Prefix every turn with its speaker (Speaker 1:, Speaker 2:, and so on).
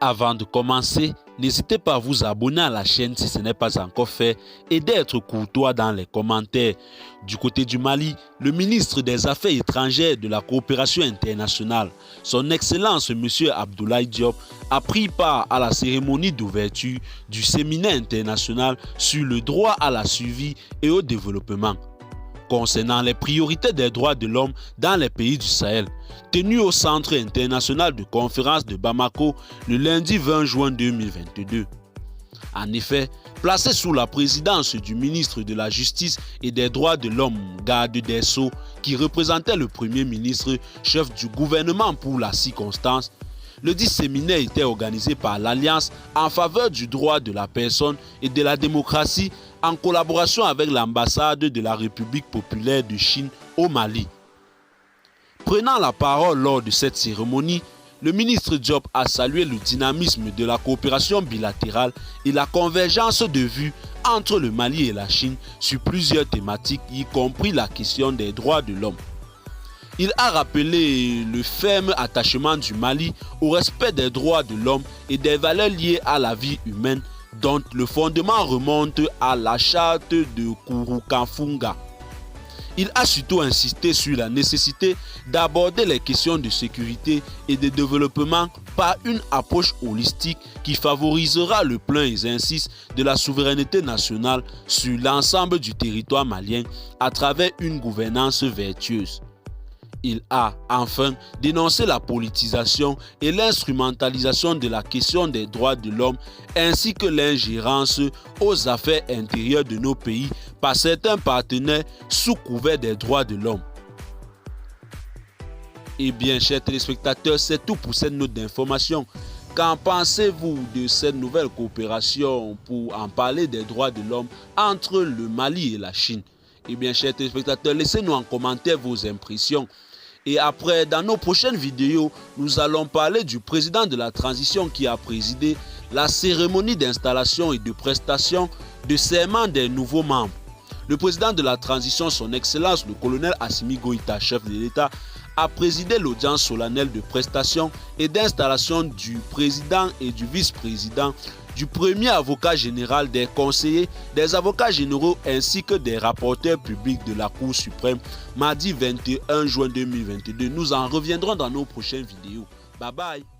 Speaker 1: Avant de commencer, n'hésitez pas à vous abonner à la chaîne si ce n'est pas encore fait et d'être courtois dans les commentaires. Du côté du Mali, le ministre des Affaires étrangères et de la coopération internationale, son Excellence M. Abdoulaye Diop, a pris part à la cérémonie d'ouverture du séminaire international sur le droit à la survie et au développement concernant les priorités des droits de l'homme dans les pays du Sahel, tenu au Centre international de conférence de Bamako le lundi 20 juin 2022. En effet, placé sous la présidence du ministre de la Justice et des Droits de l'Homme, Garde des Sceaux, qui représentait le Premier ministre, chef du gouvernement pour la circonstance, le dit séminaire était organisé par l'Alliance en faveur du droit de la personne et de la démocratie en collaboration avec l'ambassade de la République populaire de Chine au Mali. Prenant la parole lors de cette cérémonie, le ministre Diop a salué le dynamisme de la coopération bilatérale et la convergence de vues entre le Mali et la Chine sur plusieurs thématiques, y compris la question des droits de l'homme. Il a rappelé le ferme attachement du Mali au respect des droits de l'homme et des valeurs liées à la vie humaine, dont le fondement remonte à la charte de Kouroukanfouga. Il a surtout insisté sur la nécessité d'aborder les questions de sécurité et de développement par une approche holistique qui favorisera le plein exercice de la souveraineté nationale sur l'ensemble du territoire malien à travers une gouvernance vertueuse. Il a enfin dénoncé la politisation et l'instrumentalisation de la question des droits de l'homme ainsi que l'ingérence aux affaires intérieures de nos pays par certains partenaires sous couvert des droits de l'homme. Eh bien, chers téléspectateurs, c'est tout pour cette note d'information. Qu'en pensez-vous de cette nouvelle coopération pour en parler des droits de l'homme entre le Mali et la Chine? Eh bien, chers téléspectateurs, laissez-nous en commentaire vos impressions. Et après, dans nos prochaines vidéos, nous allons parler du président de la transition qui a présidé la cérémonie d'installation et de prestation de serment des nouveaux membres. Le président de la transition, son Excellence le colonel Assimi Goïta, chef de l'État, a présidé l'audience solennelle de prestation et d'installation du président et du vice-président, du premier avocat général, des conseillers, des avocats généraux ainsi que des rapporteurs publics de la Cour suprême, mardi 21 juin 2022. Nous en reviendrons dans nos prochaines vidéos. Bye bye.